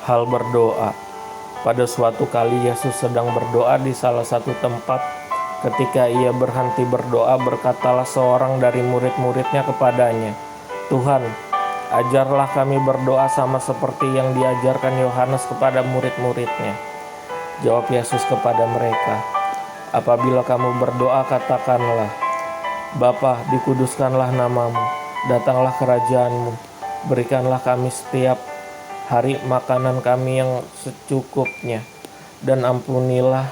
Hal berdoa. Pada suatu kali Yesus sedang berdoa di salah satu tempat. Ketika ia berhenti berdoa, berkatalah seorang dari murid-muridnya kepadanya, "Tuhan, ajarlah kami berdoa sama seperti yang diajarkan Yohanes kepada murid-muridnya." Jawab Yesus kepada mereka, "Apabila kamu berdoa, katakanlah, Bapa, dikuduskanlah namamu, datanglah kerajaanmu, berikanlah kami setiap hari makanan kami yang secukupnya, dan ampunilah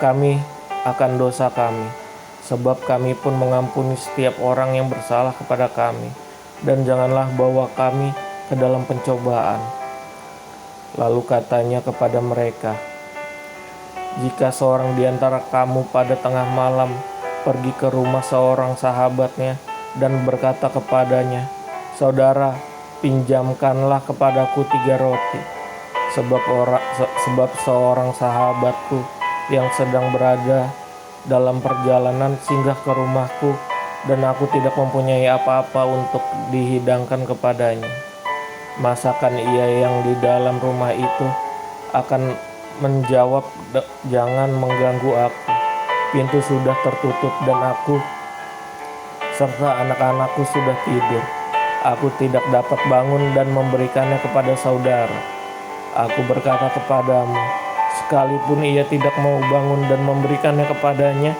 kami akan dosa kami, sebab kami pun mengampuni setiap orang yang bersalah kepada kami, dan janganlah bawa kami ke dalam pencobaan." Lalu katanya kepada mereka, "Jika seorang di antara kamu pada tengah malam pergi ke rumah seorang sahabatnya dan berkata kepadanya, 'Saudara, pinjamkanlah kepadaku 3 roti, sebab seorang sahabatku yang sedang berada dalam perjalanan singgah ke rumahku dan aku tidak mempunyai apa-apa untuk dihidangkan kepadanya.' Masakan ia yang di dalam rumah itu akan menjawab, 'Jangan mengganggu aku. Pintu sudah tertutup dan aku serta anak-anakku sudah tidur. Aku tidak dapat bangun dan memberikannya kepada saudara.' Aku berkata kepadamu, sekalipun ia tidak mau bangun dan memberikannya kepadanya,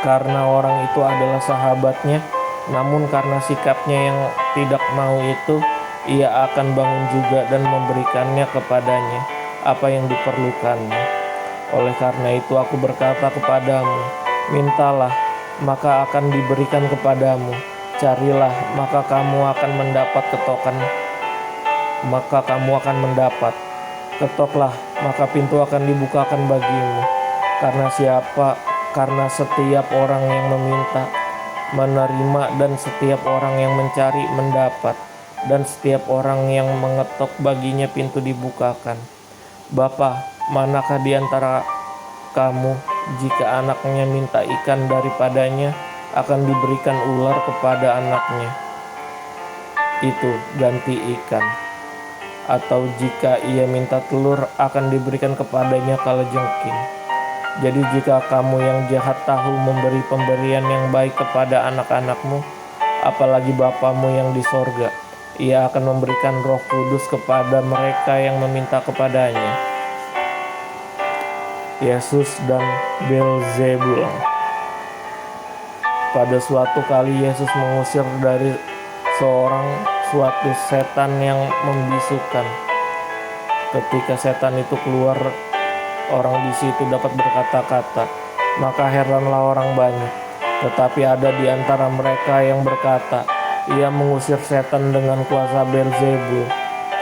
karena orang itu adalah sahabatnya, namun karena sikapnya yang tidak mau itu, ia akan bangun juga dan memberikannya kepadanya apa yang diperlukannya. Oleh karena itu aku berkata kepadamu, mintalah, maka akan diberikan kepadamu. Carilah, maka kamu akan mendapat. Ketoklah, maka pintu akan dibukakan bagimu. Karena setiap orang yang meminta, menerima, dan setiap orang yang mencari, mendapat, dan setiap orang yang mengetok baginya pintu dibukakan. Bapa, manakah di antara kamu, jika anaknya minta ikan daripadanya, akan diberikan ular kepada anaknya itu ganti ikan? Atau jika ia minta telur, akan diberikan kepadanya kalajengking? Jadi jika kamu yang jahat tahu memberi pemberian yang baik kepada anak-anakmu, apalagi Bapamu yang di sorga, ia akan memberikan Roh Kudus kepada mereka yang meminta kepadanya." Yesus dan Beelzebul. Pada suatu kali Yesus mengusir dari suatu setan yang membisukan. Ketika setan itu keluar, orang di situ dapat berkata-kata, maka heranlah orang banyak. Tetapi ada di antara mereka yang berkata, "Ia mengusir setan dengan kuasa Beelzebul,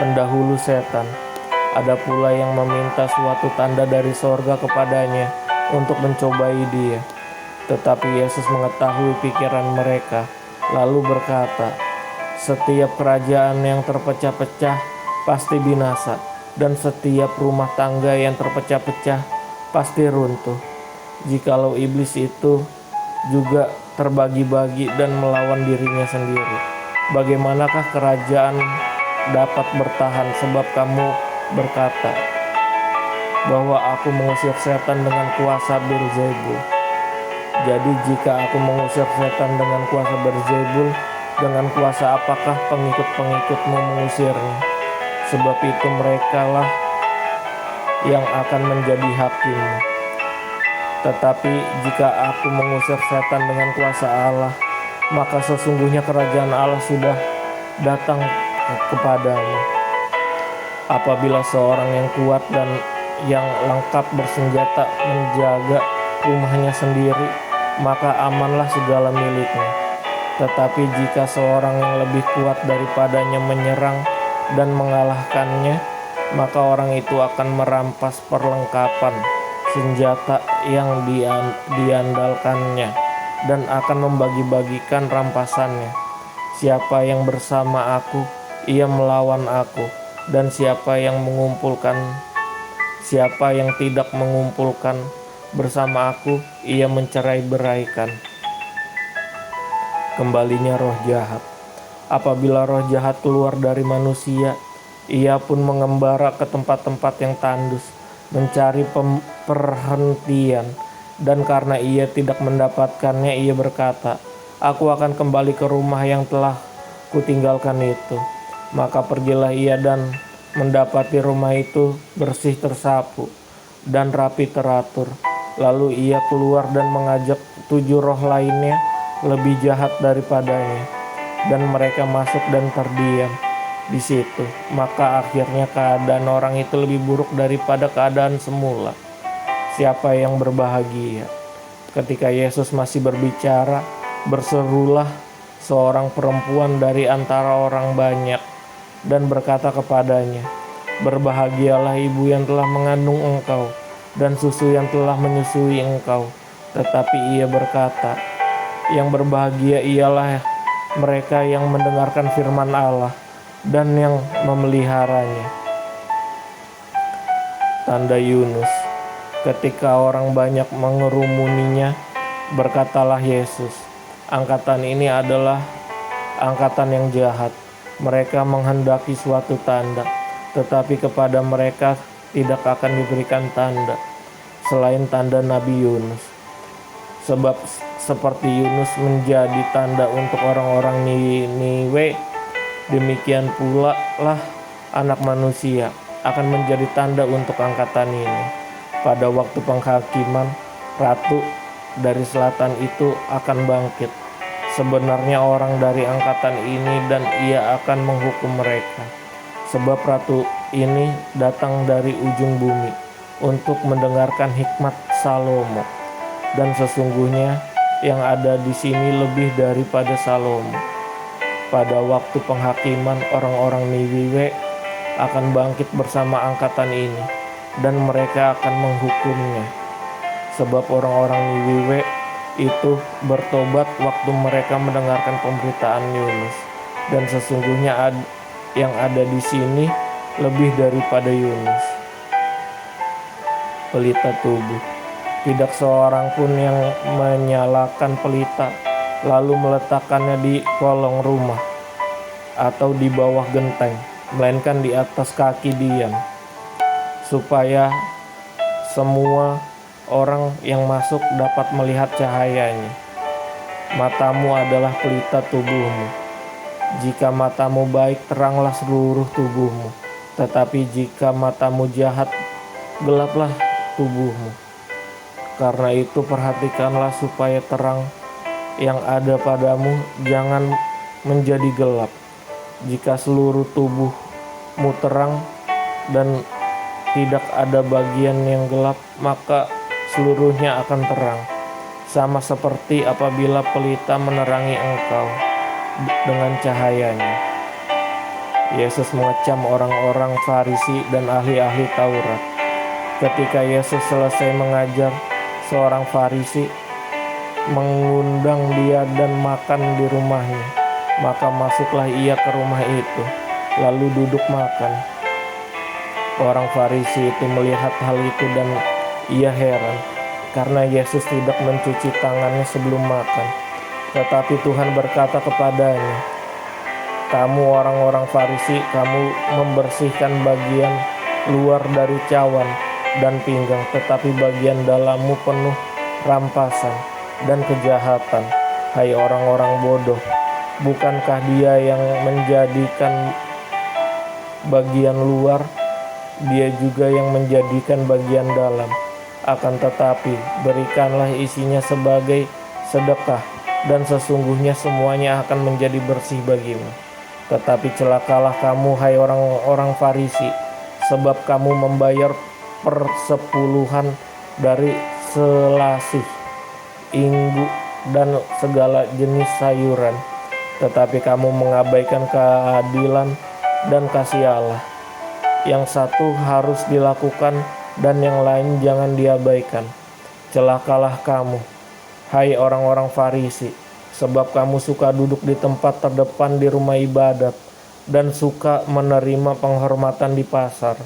pendahulu setan." Ada pula yang meminta suatu tanda dari sorga kepadanya untuk mencobai dia. Tetapi Yesus mengetahui pikiran mereka, lalu berkata, "Setiap kerajaan yang terpecah-pecah pasti binasa, dan setiap rumah tangga yang terpecah-pecah pasti runtuh. Jikalau iblis itu juga terbagi-bagi dan melawan dirinya sendiri, bagaimanakah kerajaan dapat bertahan? Sebab kamu berkata bahwa aku mengusir setan dengan kuasa Beelzebul. Jadi jika aku mengusir setan dengan kuasa Beelzebul, dengan kuasa apakah pengikut-pengikutmu mengusirnya? Sebab itu merekalah yang akan menjadi hakimmu. Tetapi jika aku mengusir setan dengan kuasa Allah, maka sesungguhnya kerajaan Allah sudah datang kepadamu. Apabila seorang yang kuat dan yang lengkap bersenjata menjaga rumahnya sendiri, maka amanlah segala miliknya. Tetapi jika seorang yang lebih kuat daripadanya menyerang dan mengalahkannya, maka orang itu akan merampas perlengkapan senjata yang diandalkannya dan akan membagi-bagikan rampasannya. Siapa yang bersama aku, ia melawan aku, dan siapa yang tidak mengumpulkan bersama aku, ia mencerai-beraikan." Kembalinya roh jahat. Apabila roh jahat keluar dari manusia, Ia pun mengembara ke tempat-tempat yang tandus, mencari perhentian. Dan karena ia tidak mendapatkannya, ia berkata, "Aku akan kembali ke rumah yang telah kutinggalkan itu." Maka pergilah ia dan mendapati rumah itu bersih tersapu dan rapi teratur. Lalu ia keluar dan mengajak 7 roh lainnya lebih jahat daripadanya, dan mereka masuk dan terdiam di situ. Maka akhirnya keadaan orang itu lebih buruk daripada keadaan semula. Siapa yang berbahagia? Ketika Yesus masih berbicara, berserulah seorang perempuan dari antara orang banyak dan berkata kepadanya, "Berbahagialah ibu yang telah mengandung engkau dan susu yang telah menyusui engkau." Tetapi ia berkata, "Yang berbahagia ialah mereka yang mendengarkan firman Allah dan yang memeliharanya." Tanda Yunus. Ketika orang banyak mengerumuninya, berkatalah Yesus, "Angkatan ini adalah angkatan yang jahat. Mereka menghendaki suatu tanda, tetapi kepada mereka tidak akan diberikan tanda selain tanda Nabi Yunus. Sebab seperti Yunus menjadi tanda untuk orang-orang Niniwe, demikian pula lah Anak Manusia akan menjadi tanda untuk angkatan ini. Pada waktu penghakiman, ratu dari selatan itu akan bangkit. Sebenarnya orang dari angkatan ini, dan ia akan menghukum mereka. Sebab ratu ini datang dari ujung bumi untuk mendengarkan hikmat Salomo. Dan sesungguhnya yang ada di sini lebih daripada Salomo. Pada waktu penghakiman, orang-orang Niniwe akan bangkit bersama angkatan ini, dan mereka akan menghukumnya. Sebab orang-orang Niniwe itu bertobat waktu mereka mendengarkan pemberitaan Yunus. Dan sesungguhnya yang ada di sini lebih daripada Yunus. Pelita tubuh. Tidak seorang pun yang menyalakan pelita lalu meletakkannya di kolong rumah atau di bawah genteng, melainkan di atas kaki dian, supaya semua orang yang masuk dapat melihat cahayanya. Matamu adalah pelita tubuhmu. Jika matamu baik, teranglah seluruh tubuhmu. Tetapi jika matamu jahat, gelaplah tubuhmu. Karena itu perhatikanlah supaya terang yang ada padamu jangan menjadi gelap. Jika seluruh tubuhmu terang dan tidak ada bagian yang gelap, maka seluruhnya akan terang, sama seperti apabila pelita menerangi engkau dengan cahayanya. Yesus mengecam orang-orang Farisi dan ahli-ahli Taurat. Ketika Yesus selesai mengajar, seorang Farisi mengundang dia dan makan di rumahnya. Maka masuklah ia ke rumah itu, lalu duduk makan. Orang Farisi itu melihat hal itu dan ia heran, karena Yesus tidak mencuci tangannya sebelum makan. Tetapi Tuhan berkata kepadanya, "Kamu orang-orang Farisi, kamu membersihkan bagian luar dari cawan dan pinggang, tetapi bagian dalammu penuh rampasan dan kejahatan. Hai orang-orang bodoh, bukankah Dia yang menjadikan bagian luar, Dia juga yang menjadikan bagian dalam? Akan tetapi berikanlah isinya sebagai sedekah, dan sesungguhnya semuanya akan menjadi bersih bagimu. Tetapi celakalah kamu, hai orang-orang Farisi, sebab kamu membayar persepuluhan dari selasih, inggu, dan segala jenis sayuran, tetapi kamu mengabaikan keadilan dan kasih Allah. Yang satu harus dilakukan dan yang lain jangan diabaikan. Celakalah kamu, hai orang-orang Farisi, sebab kamu suka duduk di tempat terdepan di rumah ibadat dan suka menerima penghormatan di pasar.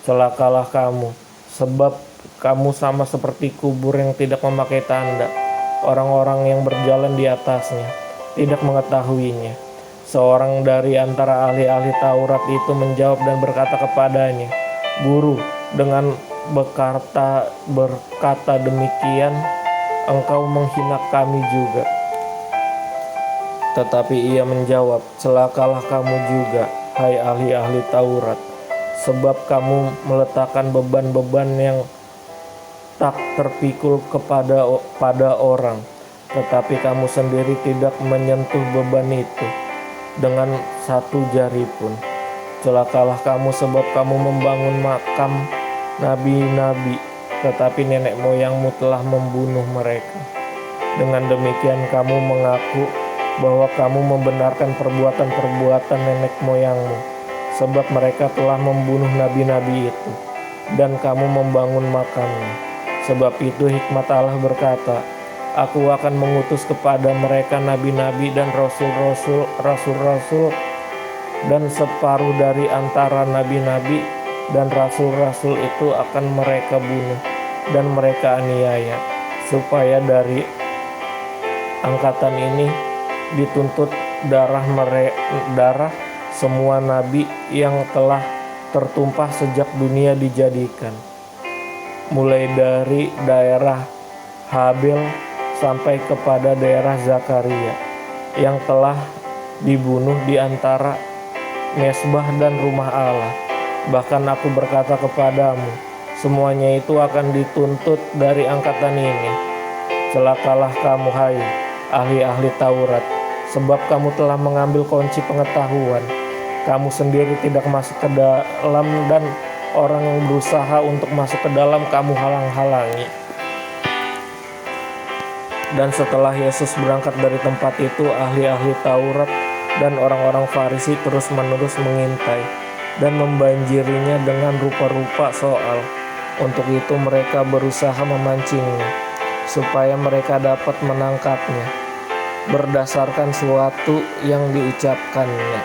Celakalah kamu, sebab kamu sama seperti kubur yang tidak memakai tanda. Orang-orang yang berjalan di atasnya tidak mengetahuinya. Seorang dari antara ahli-ahli Taurat itu menjawab dan berkata kepadanya, "Guru, dengan berkata demikian, engkau menghina kami juga." Tetapi ia menjawab, "Celakalah kamu juga, hai ahli-ahli Taurat, sebab kamu meletakkan beban-beban yang tak terpikul pada orang, tetapi kamu sendiri tidak menyentuh beban itu dengan satu jari pun. Celakalah kamu sebab kamu membangun makam nabi-nabi, tetapi nenek moyangmu telah membunuh mereka. Dengan demikian kamu mengaku bahwa kamu membenarkan perbuatan-perbuatan nenek moyangmu, sebab mereka telah membunuh nabi-nabi itu, dan kamu membangun makamnya. Sebab itu hikmat Allah berkata, Aku akan mengutus kepada mereka nabi-nabi dan rasul-rasul, dan separuh dari antara nabi-nabi dan rasul-rasul itu akan mereka bunuh dan mereka aniaya, supaya dari angkatan ini dituntut darah semua nabi yang telah tertumpah sejak dunia dijadikan, mulai dari daerah Habel sampai kepada daerah Zakaria yang telah dibunuh di antara mesbah dan rumah Allah. Bahkan aku berkata kepadamu, semuanya itu akan dituntut dari angkatan ini. Celakalah kamu, hai ahli-ahli Taurat, sebab kamu telah mengambil kunci pengetahuan. Kamu sendiri tidak masuk ke dalam, dan orang yang berusaha untuk masuk ke dalam kamu halang-halangi. Dan setelah Yesus berangkat dari tempat itu, ahli-ahli Taurat dan orang-orang Farisi terus-menerus mengintai dan membanjirinya dengan rupa-rupa soal. Untuk itu mereka berusaha memancingnya, supaya mereka dapat menangkapnya berdasarkan suatu yang diucapkannya.